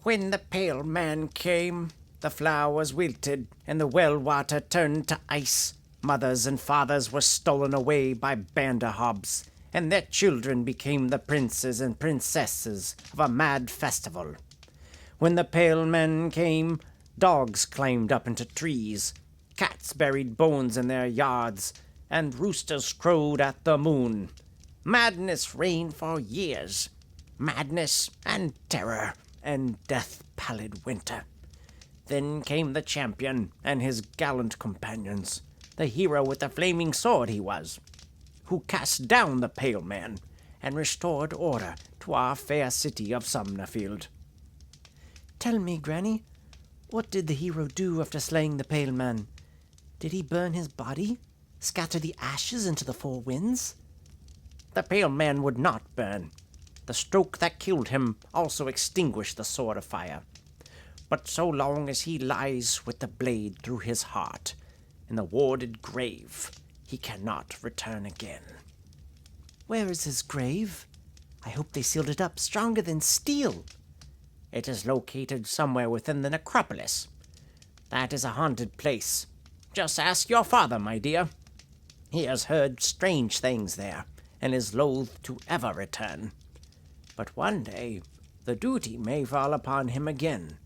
When the pale man came, the flowers wilted, and the well water turned to ice. Mothers and fathers were stolen away by banderhobs, and their children became the princes and princesses of a mad festival. When the pale man came, dogs climbed up into trees, cats buried bones in their yards, and roosters crowed at the moon. Madness reigned for years. Madness and terror and death-pallid winter. Then came the champion and his gallant companions, the hero with the flaming sword he was, who cast down the pale man and restored order to our fair city of Summerfield. Tell me, Granny, what did the hero do after slaying the pale man? Did he burn his body? Scatter the ashes into the four winds? The pale man would not burn. The stroke that killed him also extinguished the sword of fire. But so long as he lies with the blade through his heart, in the warded grave, he cannot return again. Where is his grave? I hope they sealed it up stronger than steel. It is located somewhere within the Necropolis. That is a haunted place. Just ask your father, my dear. He has heard strange things there, and is loath to ever return. But one day, the duty may fall upon him again,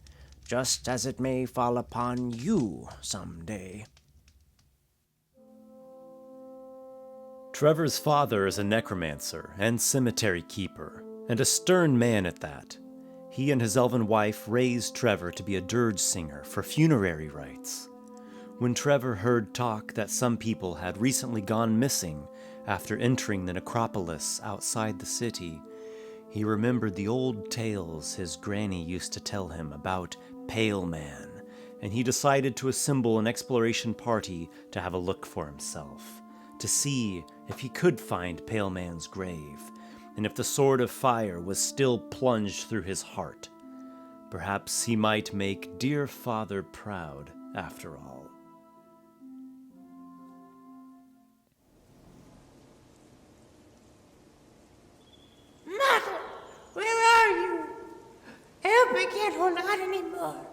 just as it may fall upon you some day. Trevor's father is a necromancer and cemetery keeper, and a stern man at that. He and his elven wife raised Trevor to be a dirge singer for funerary rites. When Trevor heard talk that some people had recently gone missing after entering the necropolis outside the city, he remembered the old tales his granny used to tell him about Pale Man, and he decided to assemble an exploration party to have a look for himself, to see if he could find Pale Man's grave, and if the sword of fire was still plunged through his heart. Perhaps he might make dear father proud after all. Mother, where are you? Help, I can't hold on anymore.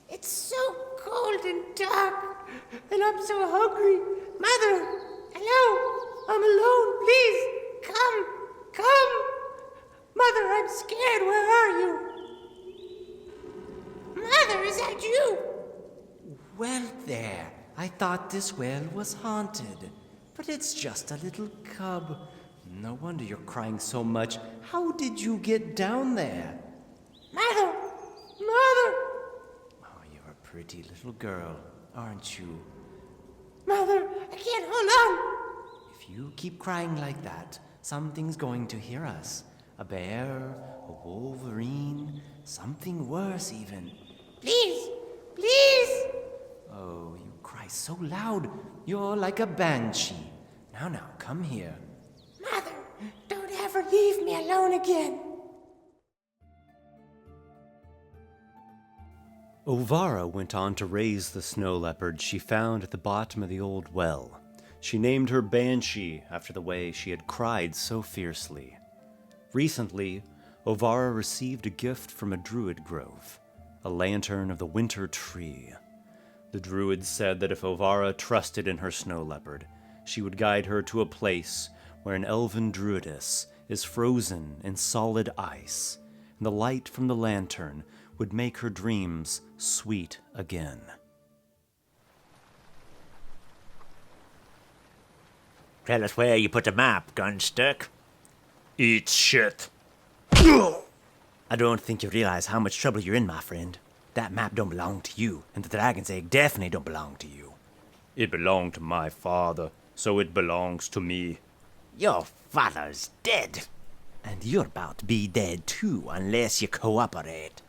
It's so cold and dark, and I'm so hungry. Mother, hello, I'm alone, please, come. Mother, I'm scared, where are you? Mother, is that you? Well there, I thought this well was haunted, but it's just a little cub. No wonder you're crying so much. How did you get down there? Mother! Oh, you're a pretty little girl, aren't you? Mother, I can't hold on! If you keep crying like that, something's going to hear us. A bear, a wolverine, something worse even. Please! Oh, you cry so loud. You're like a banshee. Now, come here. Mother, don't ever leave me alone again. Ovara went on to raise the snow leopard she found at the bottom of the old well. She named her Banshee after the way she had cried so fiercely. Recently, Ovara received a gift from a druid grove, a lantern of the winter tree. The druid said that if Ovara trusted in her snow leopard, she would guide her to a place where an elven druidess is frozen in solid ice, and the light from the lantern would make her dreams sweet again. Tell us where you put the map, Gunsterk. Eat shit. I don't think you realize how much trouble you're in, my friend. That map don't belong to you, and the dragon's egg definitely don't belong to you. It belonged to my father, so it belongs to me. Your father's dead. And you're about to be dead too, unless you cooperate.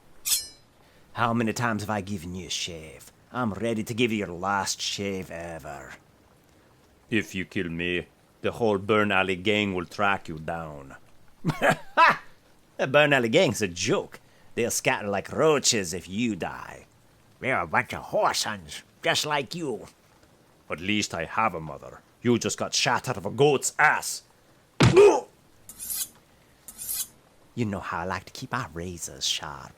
How many times have I given you a shave? I'm ready to give you your last shave ever. If you kill me, the whole Burn Alley gang will track you down. Ha! The Burn Alley gang's a joke. They'll scatter like roaches if you die. They're a bunch of whoresons, just like you. At least I have a mother. You just got shot out of a goat's ass. You know how I like to keep my razors sharp.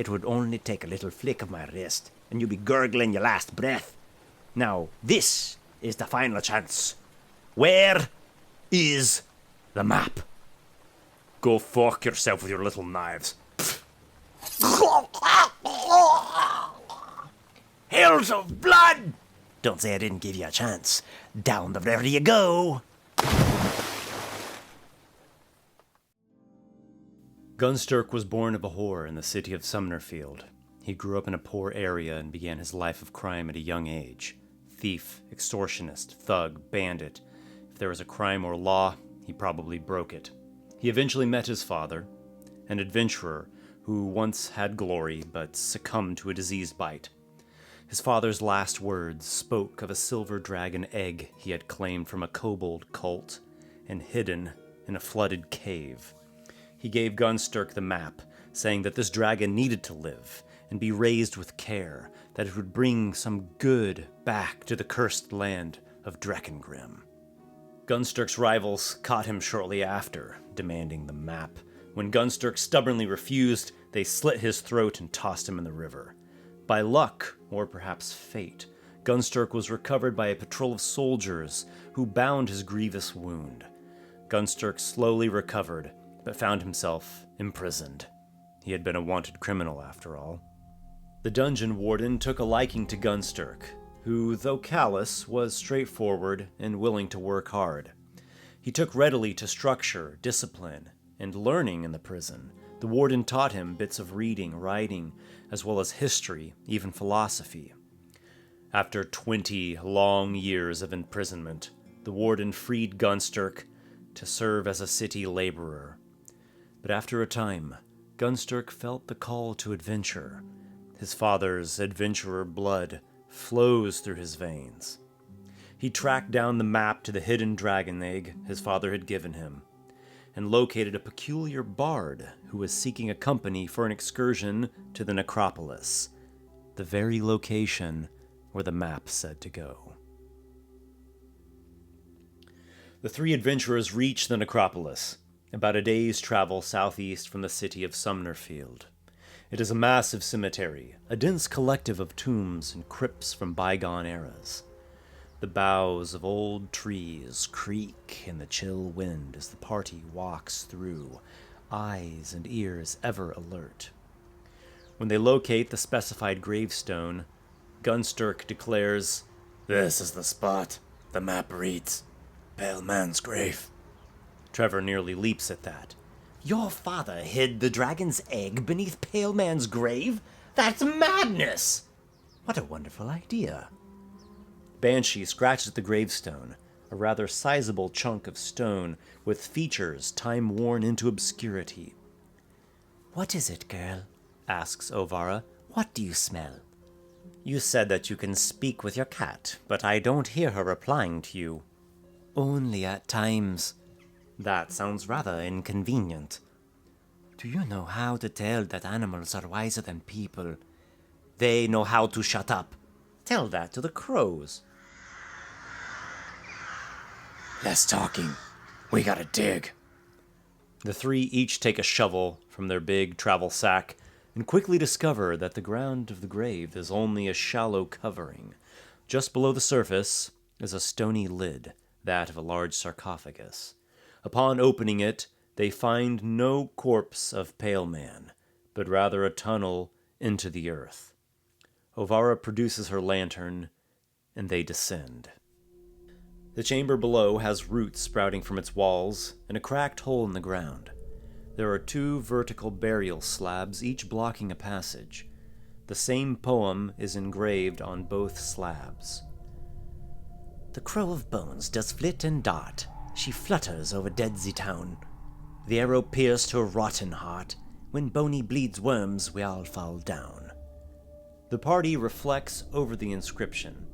It would only take a little flick of my wrist, and you'd be gurgling your last breath. Now, this is the final chance. Where is the map? Go fuck yourself with your little knives. Hills of blood! Don't say I didn't give you a chance. Down the river you go. Gunsterk was born of a whore in the city of Summerfield. He grew up in a poor area and began his life of crime at a young age. Thief, extortionist, thug, bandit. If there was a crime or law, he probably broke it. He eventually met his father, an adventurer who once had glory but succumbed to a diseased bite. His father's last words spoke of a silver dragon egg he had claimed from a kobold cult and hidden in a flooded cave. He gave Gunsterk the map, saying that this dragon needed to live and be raised with care, that it would bring some good back to the cursed land of Drekengrim. Gunsterk's rivals caught him shortly after, demanding the map. When Gunsterk stubbornly refused, they slit his throat and tossed him in the river. By luck, or perhaps fate, Gunsterk was recovered by a patrol of soldiers who bound his grievous wound. Gunsterk slowly recovered, but found himself imprisoned. He had been a wanted criminal, after all. The dungeon warden took a liking to Gunsterk, who, though callous, was straightforward and willing to work hard. He took readily to structure, discipline, and learning in the prison. The warden taught him bits of reading, writing, as well as history, even philosophy. After 20 long years of imprisonment, the warden freed Gunsterk to serve as a city laborer. But after a time, Gunsterk felt the call to adventure. His father's adventurer blood flows through his veins. He tracked down the map to the hidden dragon egg his father had given him, and located a peculiar bard who was seeking a company for an excursion to the Necropolis, the very location where the map said to go. The three adventurers reached the Necropolis, about a day's travel southeast from the city of Summerfield. It is a massive cemetery, a dense collective of tombs and crypts from bygone eras. The boughs of old trees creak in the chill wind as the party walks through, eyes and ears ever alert. When they locate the specified gravestone, Gunsterk declares, "This is the spot. The map reads, Pale Man's Grave." Trevor nearly leaps at that. Your father hid the dragon's egg beneath Pale Man's grave? That's madness! What a wonderful idea. Banshee scratches the gravestone, a rather sizable chunk of stone with features time-worn into obscurity. "What is it, girl?" asks Ovara. "What do you smell?" "You said that you can speak with your cat, but I don't hear her replying to you." "Only at times." "That sounds rather inconvenient." "Do you know how to tell that animals are wiser than people?" "They know how to shut up. Tell that to the crows." Less talking. We gotta dig. The three each take a shovel from their big travel sack and quickly discover that the ground of the grave is only a shallow covering. Just below the surface is a stony lid, that of a large sarcophagus. Upon opening it, they find no corpse of Pale Man, but rather a tunnel into the earth. Ovara produces her lantern, and they descend. The chamber below has roots sprouting from its walls and a cracked hole in the ground. There are 2 vertical burial slabs, each blocking a passage. The same poem is engraved on both slabs. "The crow of bones does flit and dart. She flutters over Deadsy town. The arrow pierced her rotten heart. When Boney bleeds worms, we all fall down." The party reflects over the inscription.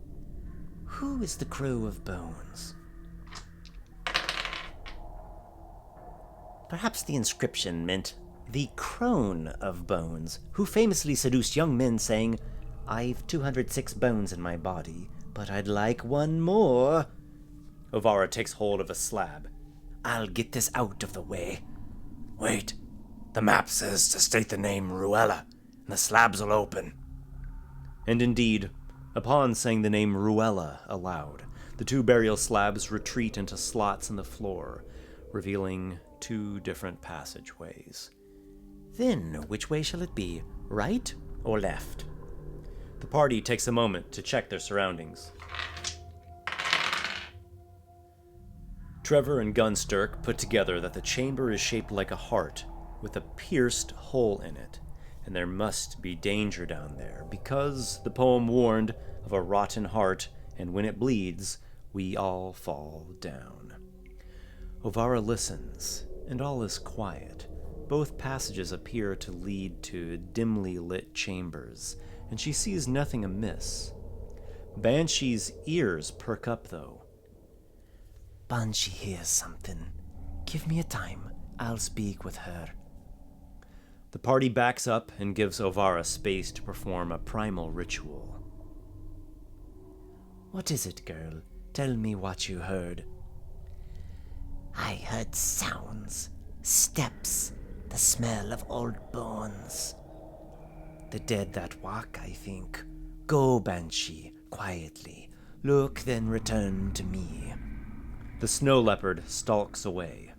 Who is the crow of bones? Perhaps the inscription meant the crone of bones, who famously seduced young men saying, "I've 206 bones in my body, but I'd like one more." Ovara takes hold of a slab. "I'll get this out of the way." Wait. The map says to state the name Ruella. and the slabs'll open. And indeed, upon saying the name Ruella aloud, the 2 burial slabs retreat into slots in the floor, revealing 2 different passageways. Then, which way shall it be, right or left? The party takes a moment to check their surroundings. Trevor and Gunsterk put together that the chamber is shaped like a heart, with a pierced hole in it, and there must be danger down there, because the poem warned of a rotten heart, and when it bleeds, we all fall down. Ovara listens, and all is quiet. Both passages appear to lead to dimly lit chambers, and she sees nothing amiss. Banshee's ears perk up, though. Banshee hears something. Give me a time. I'll speak with her. The party backs up and gives Ovara space to perform a primal ritual. What is it, girl? Tell me what you heard. I heard sounds, steps, the smell of old bones. The dead that walk, I think. Go, Banshee, quietly. Look, then return to me. The snow leopard stalks away.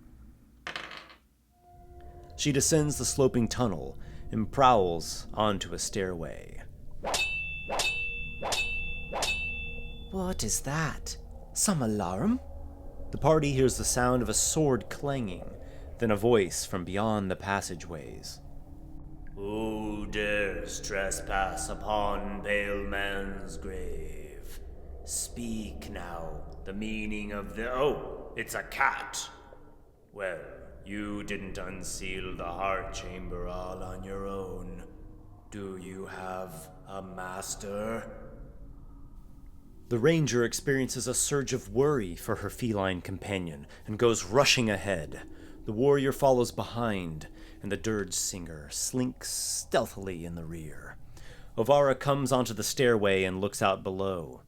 She descends the sloping tunnel and prowls onto a stairway. What is that? Some alarm? The party hears the sound of a sword clanging, then a voice from beyond the passageways. Who dares trespass upon pale man's grave? Speak now, the meaning of the— Oh, it's a cat! Well, you didn't unseal the heart chamber all on your own. Do you have a master? The ranger experiences a surge of worry for her feline companion and goes rushing ahead. The warrior follows behind, and the dirge singer slinks stealthily in the rear. Ovara comes onto the stairway and looks out below.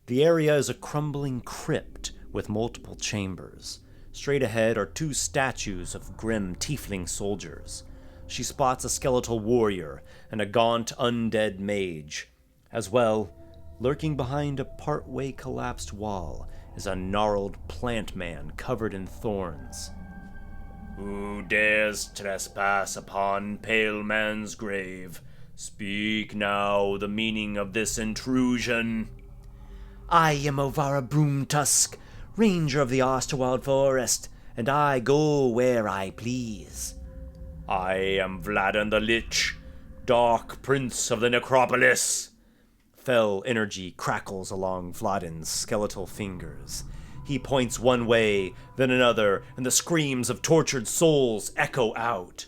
The area is a crumbling crypt with multiple chambers. Straight ahead are 2 statues of grim tiefling soldiers. She spots a skeletal warrior and a gaunt undead mage. As well, lurking behind a part-way collapsed wall is a gnarled plant man covered in thorns. Who dares trespass upon pale man's grave? Speak now, the meaning of this intrusion. I am Ovara Broomtusk, ranger of the Osterwald Forest, and I go where I please. I am Vladan the Lich, Dark Prince of the Necropolis. Fell energy crackles along Vladan's skeletal fingers. He points one way, then another, and the screams of tortured souls echo out.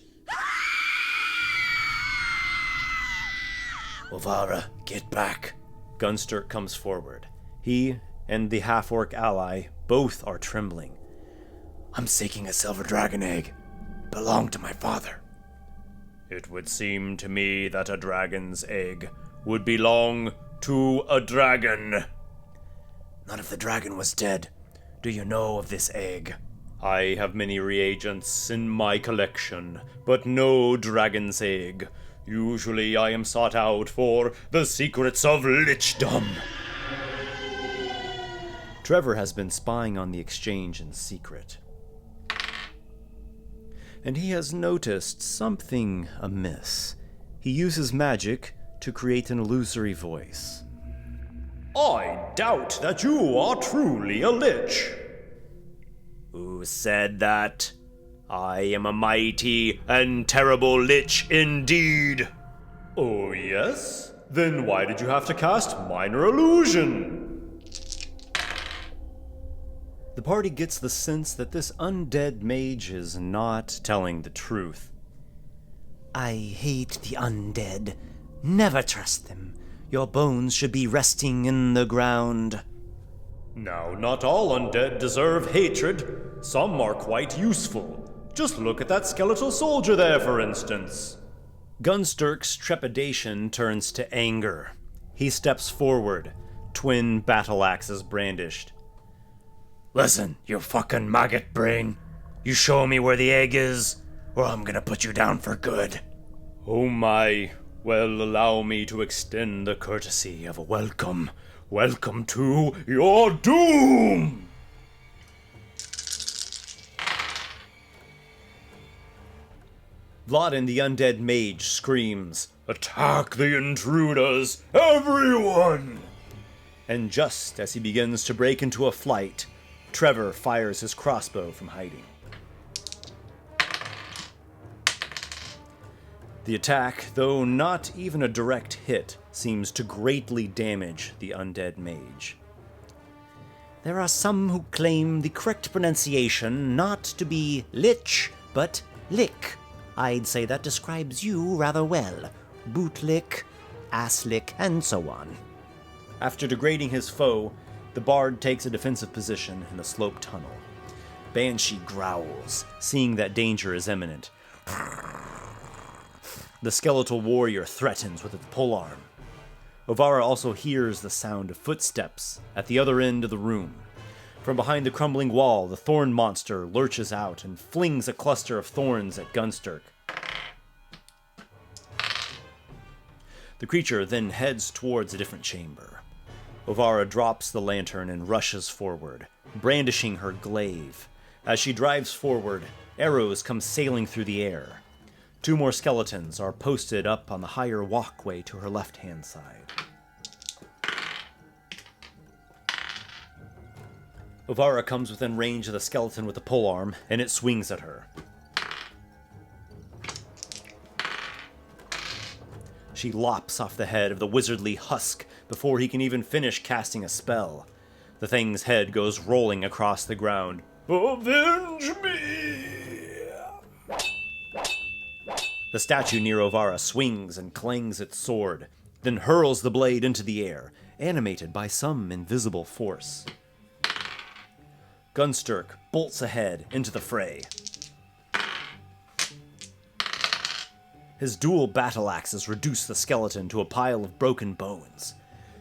Ovara, get back. Gunsterk comes forward. He and the half-orc ally both are trembling. I'm seeking a silver dragon egg. It belonged to my father. It would seem to me that a dragon's egg would belong to a dragon. Not if the dragon was dead. Do you know of this egg? I have many reagents in my collection, but no dragon's egg. Usually I am sought out for the secrets of lichdom. Trevor has been spying on the exchange in secret, and he has noticed something amiss. He uses magic to create an illusory voice. I doubt that you are truly a lich. Who said that? I am a mighty and terrible lich indeed. Oh yes? Then why did you have to cast Minor Illusion? The party gets the sense that this undead mage is not telling the truth. I hate the undead. Never trust them. Your bones should be resting in the ground. Now, not all undead deserve hatred. Some are quite useful. Just look at that skeletal soldier there, for instance. Gunsterk's trepidation turns to anger. He steps forward, twin battle axes brandished. Listen, you fucking maggot brain. You show me where the egg is, or I'm gonna put you down for good. Oh my, Well, allow me to extend the courtesy of a welcome. Welcome to your doom! Vlad the undead mage screams, "Attack the intruders, everyone!" And just as he begins to break into a flight, Trevor fires his crossbow from hiding. The attack, though not even a direct hit, seems to greatly damage the undead mage. There are some who claim the correct pronunciation not to be lich, but lick. I'd say that describes you rather well. Bootlick, asslick, and so on. After degrading his foe, the bard takes a defensive position in the sloped tunnel. Banshee growls, seeing that danger is imminent. The skeletal warrior threatens with its polearm. Ovara also hears the sound of footsteps at the other end of the room. From behind the crumbling wall, the thorn monster lurches out and flings a cluster of thorns at Gunsterk. The creature then heads towards a different chamber. Ovara drops the lantern and rushes forward, brandishing her glaive. As she drives forward, arrows come sailing through the air. 2 more skeletons are posted up on the higher walkway to her left-hand side. Ovara comes within range of the skeleton with the polearm, and it swings at her. She lops off the head of the wizardly husk before he can even finish casting a spell. The thing's head goes rolling across the ground. Avenge me! The statue near Ovara swings and clangs its sword, then hurls the blade into the air, animated by some invisible force. Gunsterk bolts ahead into the fray. His dual battle axes reduce the skeleton to a pile of broken bones.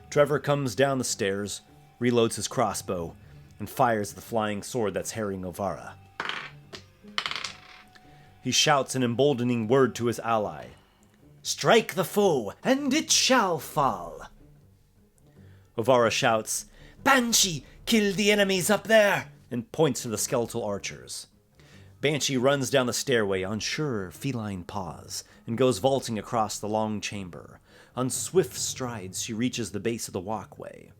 Trevor comes down the stairs, reloads his crossbow, and fires the flying sword that's harrying Ovara. He shouts an emboldening word to his ally. "Strike the foe, and it shall fall!" Ovara shouts, "Banshee, kill the enemies up there!" and points to the skeletal archers. Banshee runs down the stairway on sure feline paws and goes vaulting across the long chamber. On swift strides, she reaches the base of the walkway.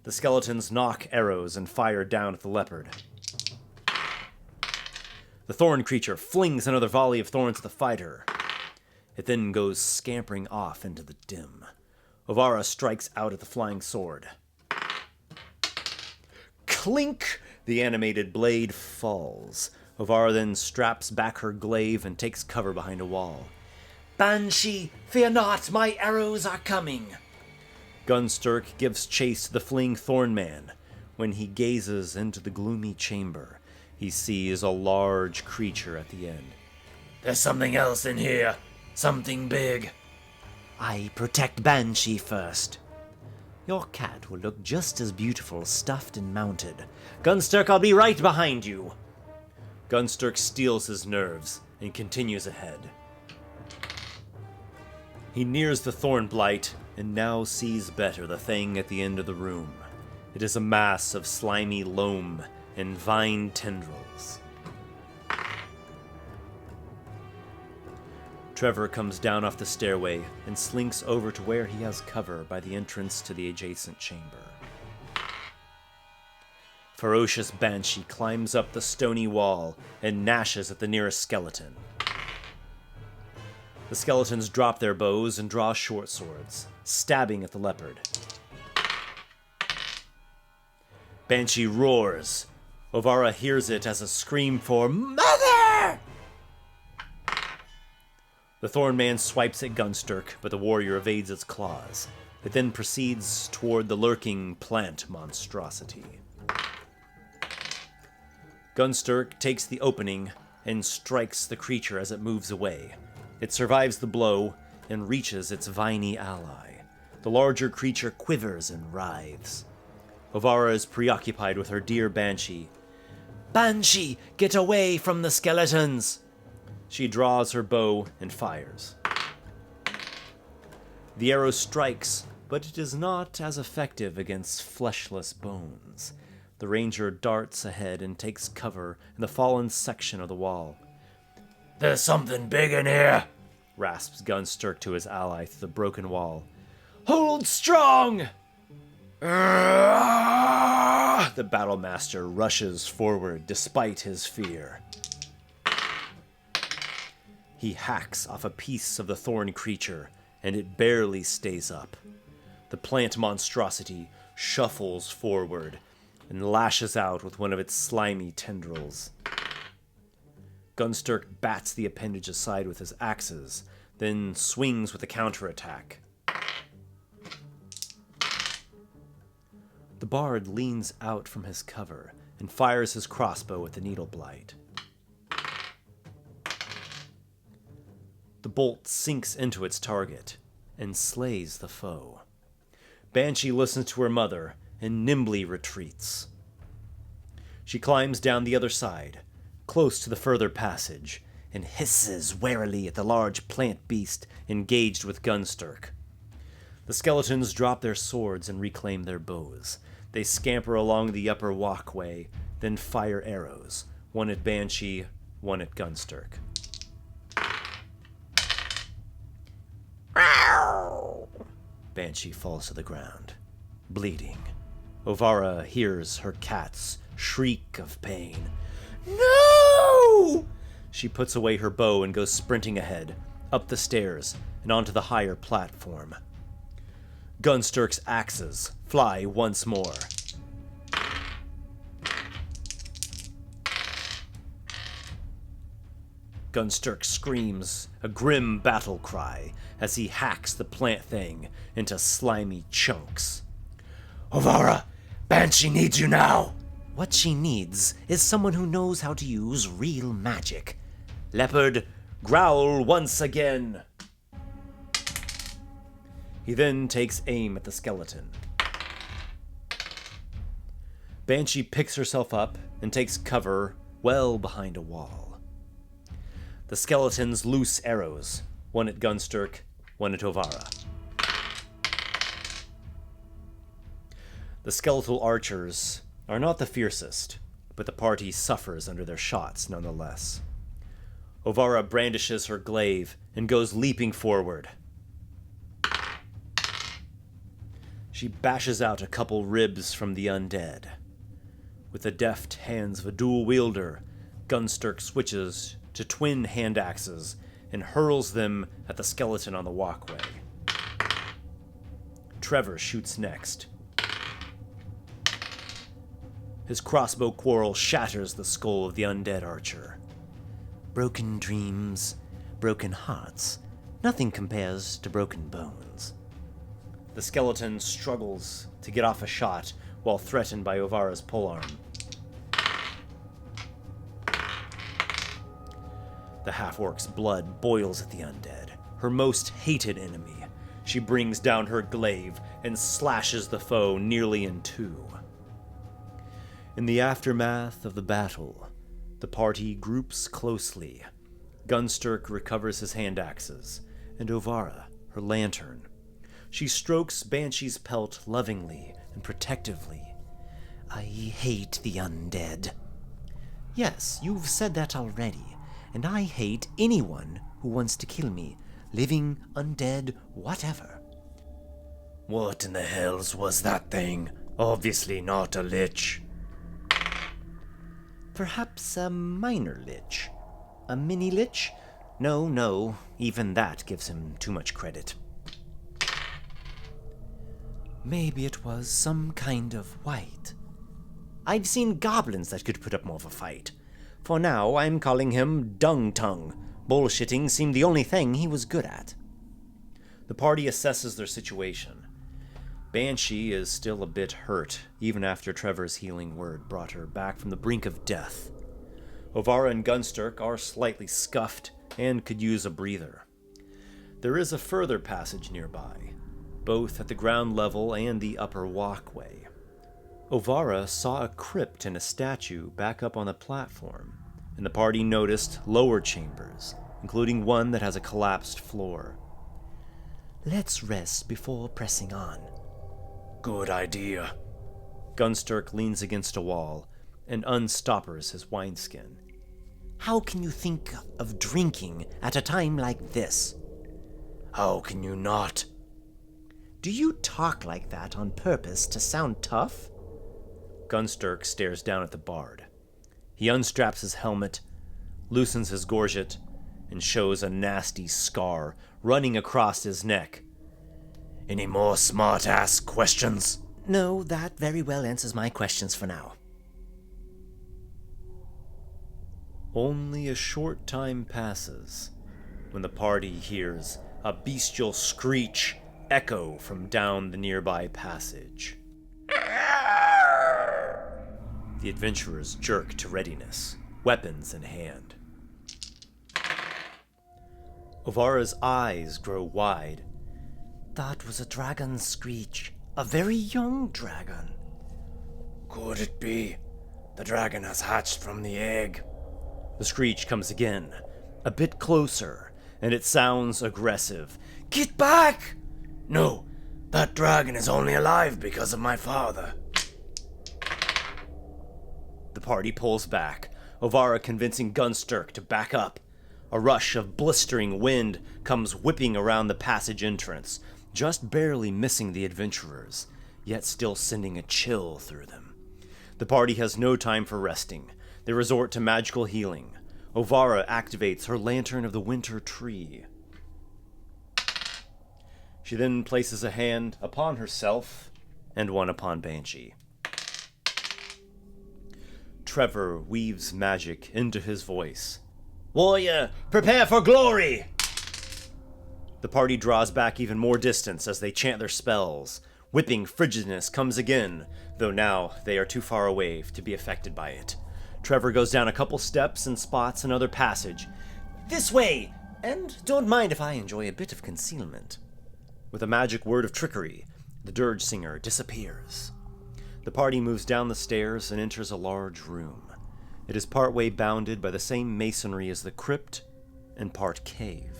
The skeletons knock arrows and fire down at the leopard. The thorn creature flings another volley of thorns at the fighter. It then goes scampering off into the dim. Ovara strikes out at the flying sword. Clink! The animated blade falls. Ovara then straps back her glaive and takes cover behind a wall. "Banshee, fear not, my arrows are coming!" Gunsterk gives chase to the fleeing thorn man. When he gazes into the gloomy chamber, he sees a large creature at the end. There's something else in here. Something big. I protect Banshee first. Your cat will look just as beautiful stuffed and mounted. Gunsterk, I'll be right behind you. Gunsterk steels his nerves and continues ahead. He nears the thorn blight and now sees better the thing at the end of the room. It is a mass of slimy loam and vine tendrils. Trevor comes down off the stairway and slinks over to where he has cover by the entrance to the adjacent chamber. Ferocious Banshee climbs up the stony wall and gnashes at the nearest skeleton. The skeletons drop their bows and draw short swords, stabbing at the leopard. Banshee roars. Ovara hears it as a scream for "Mother!" The thorn man swipes at Gunsterk, but the warrior evades its claws. It then proceeds toward the lurking plant monstrosity. Gunsterk takes the opening and strikes the creature as it moves away. It survives the blow and reaches its viney ally. The larger creature quivers and writhes. Ovara is preoccupied with her dear Banshee. "Banshee, get away from the skeletons!" She draws her bow and fires. The arrow strikes, but it is not as effective against fleshless bones. The ranger darts ahead and takes cover in the fallen section of the wall. There's something big in here, Rasps Gunsterk to his ally through the broken wall. Hold strong! The battlemaster rushes forward despite his fear. He hacks off a piece of the thorn creature, and it barely stays up. The plant monstrosity shuffles forward and lashes out with one of its slimy tendrils. Gunsterk bats the appendage aside with his axes, then swings with a counterattack. The bard leans out from his cover and fires his crossbow with the needle blight. The bolt sinks into its target and slays the foe. Banshee listens to her mother and nimbly retreats. She climbs down the other side, close to the further passage, and hisses warily at the large plant beast engaged with Gunsterk. The skeletons drop their swords and reclaim their bows. They scamper along the upper walkway, then fire arrows, one at Banshee, one at Gunsterk. Banshee falls to the ground, bleeding. Ovara hears her cat's shriek of pain. No! She puts away her bow and goes sprinting ahead, up the stairs and onto the higher platform. Gunsterk's axes fly once more. Gunsterk screams a grim battle cry as he hacks the plant thing into slimy chunks. Ovara, Banshee needs you now. What she needs is someone who knows how to use real magic. Leopard, growl once again. He then takes aim at the skeleton. Banshee picks herself up and takes cover well behind a wall. The skeletons loose arrows, one at Gunsterk, one at Ovara. The skeletal archers are not the fiercest, but the party suffers under their shots nonetheless. Ovara brandishes her glaive and goes leaping forward. She bashes out a couple ribs from the undead. With the deft hands of a dual wielder, Gunsterk switches to twin hand axes and hurls them at the skeleton on the walkway. Trevor shoots next. His crossbow quarrel shatters the skull of the undead archer. Broken dreams, broken hearts. Nothing compares to broken bones. The skeleton struggles to get off a shot while threatened by Ovara's polearm. The half-orc's blood boils at the undead, her most hated enemy. She brings down her glaive and slashes the foe nearly in two. In the aftermath of the battle, the party groups closely. Gunsterk recovers his hand axes, and Ovara her lantern. She strokes Banshee's pelt lovingly and protectively. I hate the undead. Yes, you've said that already, and I hate anyone who wants to kill me, living, undead, whatever. What in the hells was that thing? Obviously not a lich. Perhaps a minor lich. A mini lich? No, even that gives him too much credit. Maybe it was some kind of wight. I'd seen goblins that could put up more of a fight. For now, I'm calling him Dung Tongue. Bullshitting seemed the only thing he was good at. The party assesses their situation. Banshee is still a bit hurt, even after Trevor's healing word brought her back from the brink of death. Ovara and Gunsterk are slightly scuffed and could use a breather. There is a further passage nearby, both at the ground level and the upper walkway. Ovara saw a crypt and a statue back up on the platform, and the party noticed lower chambers, including one that has a collapsed floor. Let's rest before pressing on. Good idea. Gunsterk leans against a wall and unstoppers his wineskin. How can you think of drinking at a time like this? How can you not? Do you talk like that on purpose to sound tough? Gunsterk stares down at the bard. He unstraps his helmet, loosens his gorget, and shows a nasty scar running across his neck. Any more smart-ass questions? No, that very well answers my questions for now. Only a short time passes when the party hears a bestial screech echo from down the nearby passage. The adventurers jerk to readiness, weapons in hand. Ovara's eyes grow wide. That was a dragon's screech. A very young dragon. Could it be? The dragon has hatched from the egg. The screech comes again, a bit closer, and it sounds aggressive. Get back! No, that dragon is only alive because of my father. The party pulls back, Ovara convincing Gunsterk to back up. A rush of blistering wind comes whipping around the passage entrance, just barely missing the adventurers, yet still sending a chill through them. The party has no time for resting. They resort to magical healing. Ovara activates her Lantern of the Winter Tree. She then places a hand upon herself and one upon Banshee. Trevor weaves magic into his voice. Warrior, prepare for glory! The party draws back even more distance as they chant their spells. Whipping frigidness comes again, though now they are too far away to be affected by it. Trevor goes down a couple steps and spots another passage. This way! And don't mind if I enjoy a bit of concealment. With a magic word of trickery, the dirge singer disappears. The party moves down the stairs and enters a large room. It is partway bounded by the same masonry as the crypt and part cave.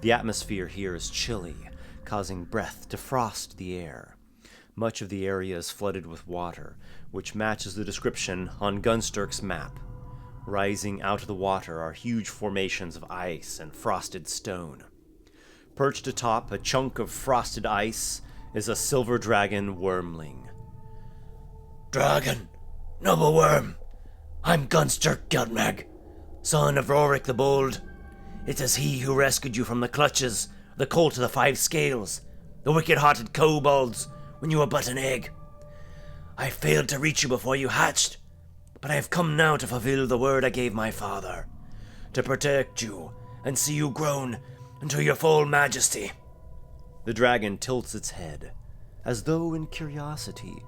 The atmosphere here is chilly, causing breath to frost the air. Much of the area is flooded with water, which matches the description on Gunsterk's map. Rising out of the water are huge formations of ice and frosted stone. Perched atop a chunk of frosted ice is a silver dragon wormling. Dragon, noble worm, I'm Gunsterk Geltmag, son of Rorik the Bold. It is he who rescued you from the clutches, the cult of the Five Scales, the wicked-hearted kobolds, when you were but an egg. I failed to reach you before you hatched, but I have come now to fulfill the word I gave my father, to protect you and see you grown into your full majesty. The dragon tilts its head, as though in curiosity,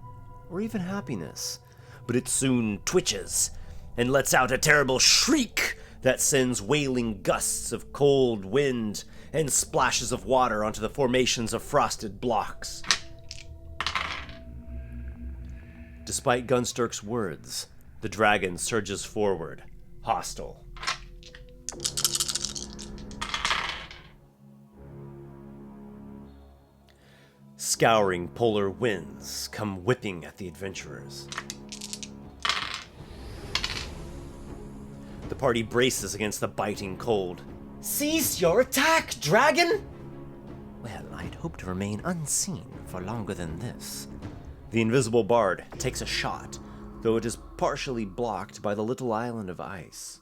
or even happiness, but it soon twitches and lets out a terrible shriek that sends wailing gusts of cold wind and splashes of water onto the formations of frosted blocks. Despite Gunsterk's words, the dragon surges forward, hostile. Scouring polar winds come whipping at the adventurers. The party braces against the biting cold. Cease your attack, dragon! Well, I'd hoped to remain unseen for longer than this. The invisible bard takes a shot, though it is partially blocked by the little island of ice.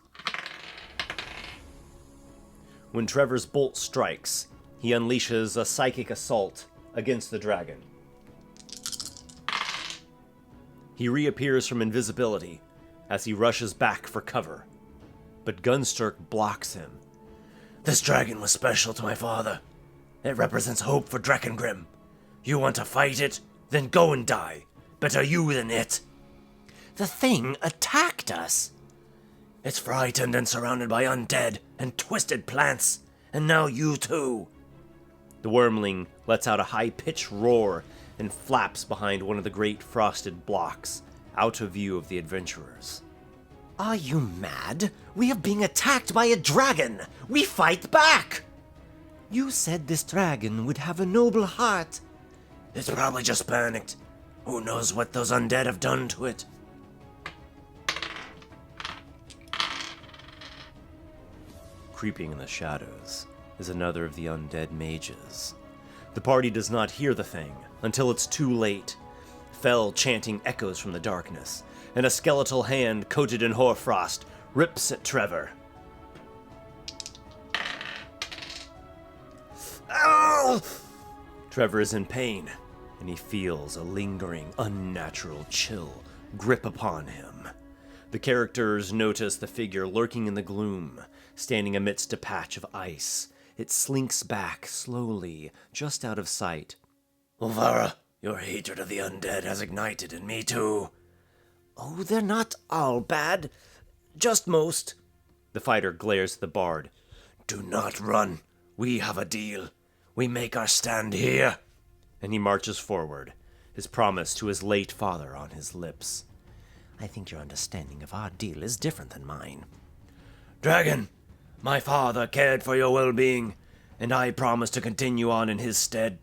When Trevor's bolt strikes, he unleashes a psychic assault against the dragon. He reappears from invisibility as he rushes back for cover, but Gunsterk blocks him. This dragon was special to my father. It represents hope for Drakengrim. You want to fight it? Then go and die. Better you than it. The thing attacked us. It's frightened and surrounded by undead and twisted plants, and now you too. The wormling lets out a high-pitched roar and flaps behind one of the great frosted blocks, out of view of the adventurers. Are you mad? We are being attacked by a dragon! We fight back! You said this dragon would have a noble heart. It's probably just panicked. Who knows what those undead have done to it? Creeping in the shadows is another of the undead mages. The party does not hear the thing until it's too late. Fell chanting echoes from the darkness, and a skeletal hand coated in hoarfrost rips at Trevor. Ow! Trevor is in pain, and he feels a lingering, unnatural chill grip upon him. The characters notice the figure lurking in the gloom, standing amidst a patch of ice. It slinks back slowly, just out of sight. Ovara, your hatred of the undead has ignited in me too. Oh, they're not all bad. Just most. The fighter glares at the bard. Do not run. We have a deal. We make our stand here. And he marches forward, his promise to his late father on his lips. I think your understanding of our deal is different than mine. Dragon, my father cared for your well-being, and I promise to continue on in his stead.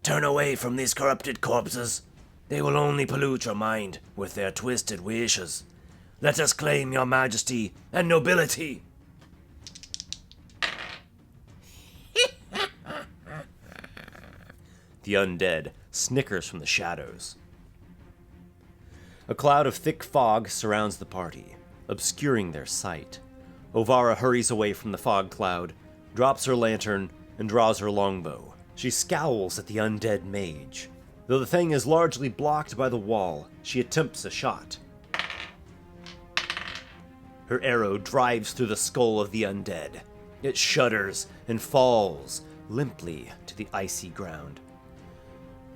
Turn away from these corrupted corpses. They will only pollute your mind with their twisted wishes. Let us claim your majesty and nobility. The undead snickers from the shadows. A cloud of thick fog surrounds the party, obscuring their sight. Ovara hurries away from the fog cloud, drops her lantern, and draws her longbow. She scowls at the undead mage. Though the thing is largely blocked by the wall, she attempts a shot. Her arrow drives through the skull of the undead. It shudders and falls limply to the icy ground.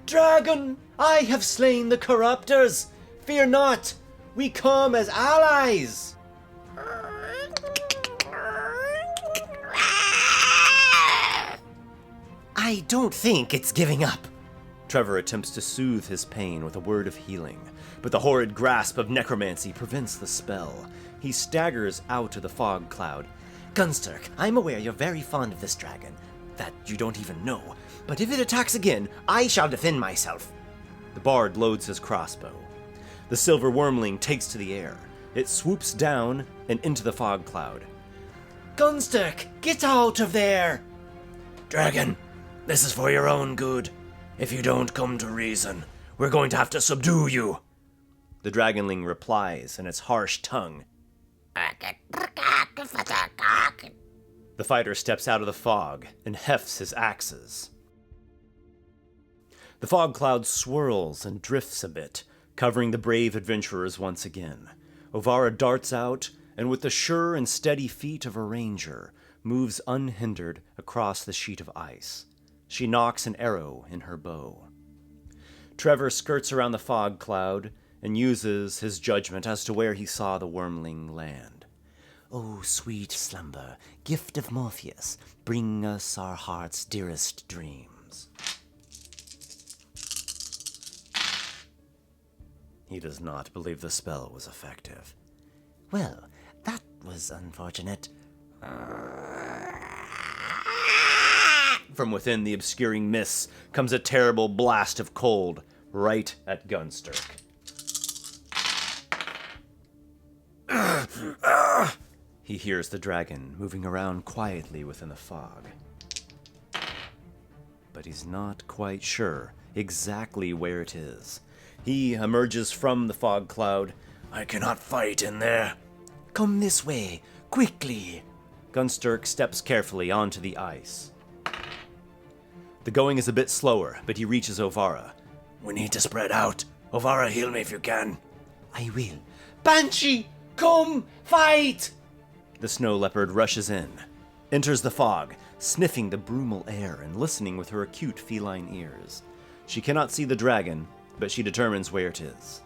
Dragon, I have slain the corruptors. Fear not, we come as allies. I don't think it's giving up. Trevor attempts to soothe his pain with a word of healing, but the horrid grasp of necromancy prevents the spell. He staggers out of the fog cloud. Gunsterk, I'm aware you're very fond of this dragon, that you don't even know, but if it attacks again, I shall defend myself. The bard loads his crossbow. The silver wormling takes to the air. It swoops down and into the fog cloud. Gunsterk, get out of there! Dragon, this is for your own good. If you don't come to reason, we're going to have to subdue you. The dragonling replies in its harsh tongue. The fighter steps out of the fog and hefts his axes. The fog cloud swirls and drifts a bit, covering the brave adventurers once again. Ovara darts out, and with the sure and steady feet of a ranger, moves unhindered across the sheet of ice. She nocks an arrow in her bow. Trevor skirts around the fog cloud and uses his judgment as to where he saw the wormling land. O sweet slumber, gift of Morpheus, bring us our heart's dearest dreams. He does not believe the spell was effective. Well, that was unfortunate. From within the obscuring mists comes a terrible blast of cold, right at Gunsterk. He hears the dragon moving around quietly within the fog. But he's not quite sure exactly where it is. He emerges from the fog cloud. I cannot fight in there. Come this way, quickly. Gunsterk steps carefully onto the ice. The going is a bit slower, but he reaches Ovara. We need to spread out. Ovara, heal me if you can. I will. Banshee, come, fight! The snow leopard rushes in, enters the fog, sniffing the brumal air and listening with her acute feline ears. She cannot see the dragon, but she determines where it is.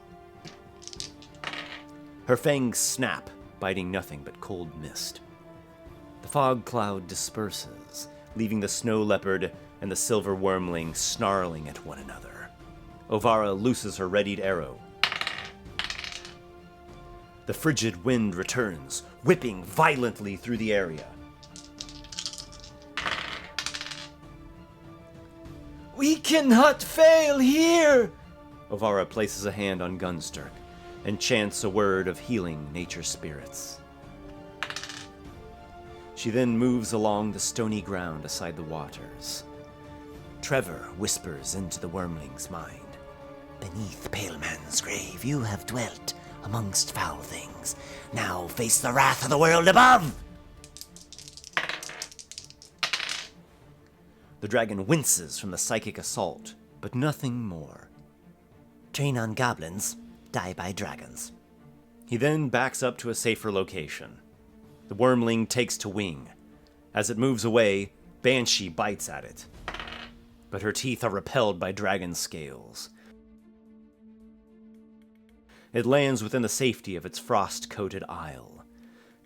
Her fangs snap, biting nothing but cold mist. The fog cloud disperses, leaving the snow leopard and the silver wormling snarling at one another. Ovara looses her readied arrow. The frigid wind returns, whipping violently through the area. We cannot fail here! Ovara places a hand on Gunsterk and chants a word of healing nature spirits. She then moves along the stony ground aside the waters. Trevor whispers into the wormling's mind. Beneath Pale Man's grave you have dwelt amongst foul things. Now face the wrath of the world above! The dragon winces from the psychic assault, but nothing more. Train on goblins, die by dragons. He then backs up to a safer location. The wormling takes to wing. As it moves away, Banshee bites at it. But her teeth are repelled by dragon scales. It lands within the safety of its frost-coated isle.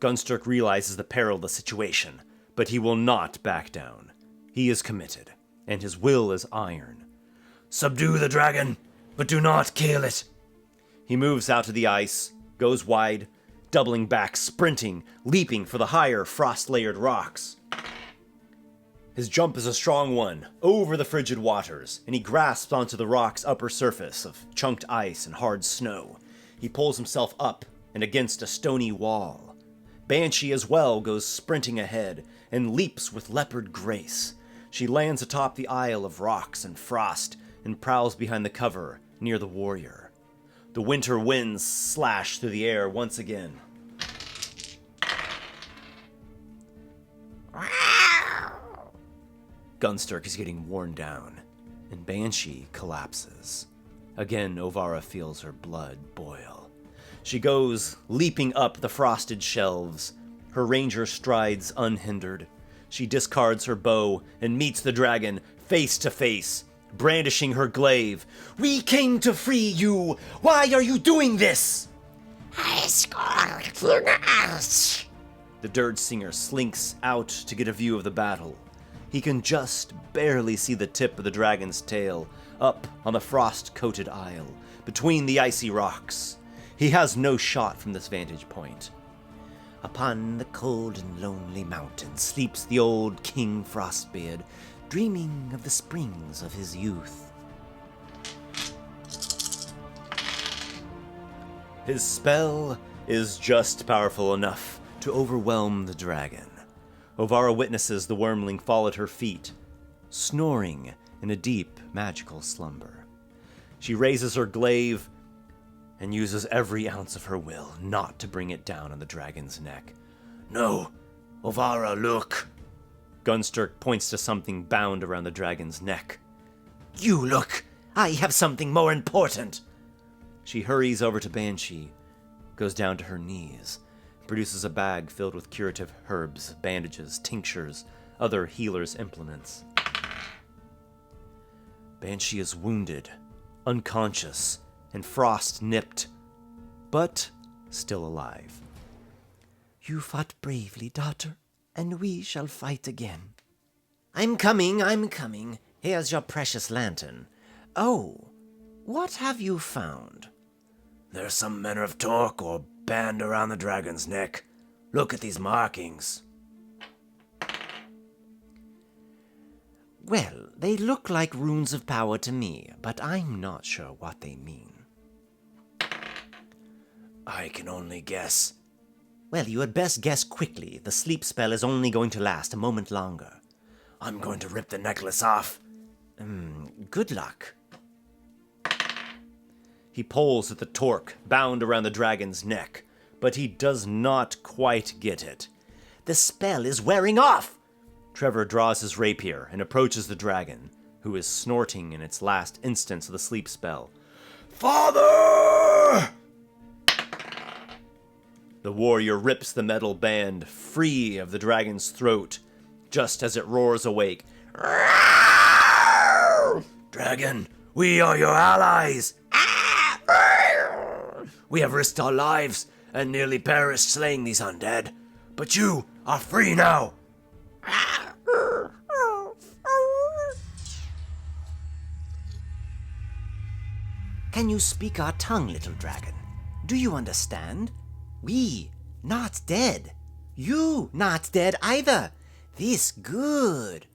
Gunsterk realizes the peril of the situation, but he will not back down. He is committed, and his will is iron. Subdue the dragon, but do not kill it. He moves out to the ice, goes wide, doubling back, sprinting, leaping for the higher frost-layered rocks. His jump is a strong one, over the frigid waters, and he grasps onto the rock's upper surface of chunked ice and hard snow. He pulls himself up and against a stony wall. Banshee as well goes sprinting ahead and leaps with leopard grace. She lands atop the isle of rocks and frost and prowls behind the cover near the warrior. The winter winds slash through the air once again. Gunsterk is getting worn down, and Banshee collapses. Again, Ovara feels her blood boil. She goes leaping up the frosted shelves. Her ranger strides unhindered. She discards her bow and meets the dragon face to face, brandishing her glaive. "We came to free you! Why are you doing this?" The dirge singer slinks out to get a view of the battle. He can just barely see the tip of the dragon's tail up on the frost-coated isle, between the icy rocks. He has no shot from this vantage point. Upon the cold and lonely mountain sleeps the old King Frostbeard, dreaming of the springs of his youth. His spell is just powerful enough to overwhelm the dragon. Ovara witnesses the wormling fall at her feet, snoring in a deep, magical slumber. She raises her glaive and uses every ounce of her will not to bring it down on the dragon's neck. No, Ovara, look. Gunsterk points to something bound around the dragon's neck. You look! I have something more important! She hurries over to Banshee, goes down to her knees, produces a bag filled with curative herbs, bandages, tinctures, other healer's implements. Banshee is wounded, unconscious, and frost-nipped, but still alive. You fought bravely, daughter, and we shall fight again. I'm coming. Here's your precious lantern. Oh, what have you found? There's some manner of torque or band around the dragon's neck. Look at these markings. Well, they look like runes of power to me, but I'm not sure what they mean. I can only guess. Well, you had best guess quickly. The sleep spell is only going to last a moment longer. I'm going to rip the necklace off. Good luck. He pulls at the torque bound around the dragon's neck, but he does not quite get it. The spell is wearing off! Trevor draws his rapier and approaches the dragon, who is snorting in its last instance of the sleep spell. Father! The warrior rips the metal band free of the dragon's throat, just as it roars awake. Dragon, we are your allies. We have risked our lives and nearly perished slaying these undead, but you are free now. Can you speak our tongue, little dragon? Do you understand? We not dead. You not dead either. This good.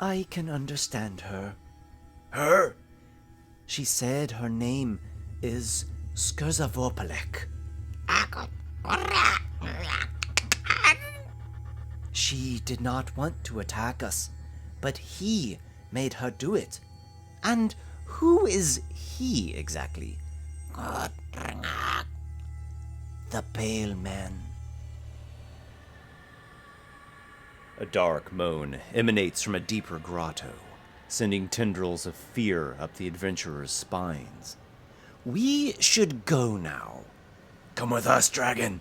I can understand her. Her? She said her name is Skurzavopalek. She did not want to attack us, but he made her do it. And who is he exactly? The Pale Man. A dark moan emanates from a deeper grotto, sending tendrils of fear up the adventurers' spines. We should go now. Come with us, dragon.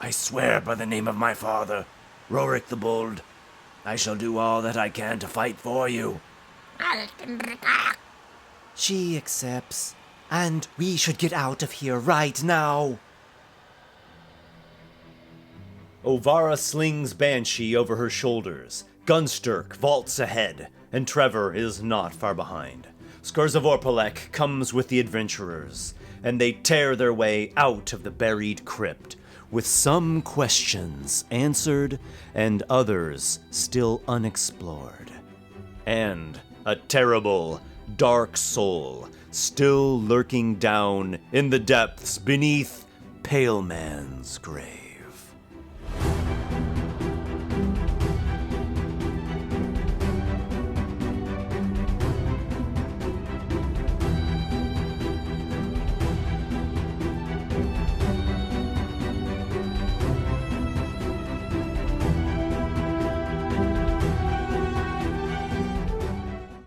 I swear by the name of my father, Rorik the Bold, I shall do all that I can to fight for you. She accepts, and we should get out of here right now. Ovara slings Banshee over her shoulders. Gunsterk vaults ahead, and Trevor is not far behind. Skurzavorpalek comes with the adventurers, and they tear their way out of the buried crypt, with some questions answered and others still unexplored. And a terrible, dark soul still lurking down in the depths beneath Pale Man's grave.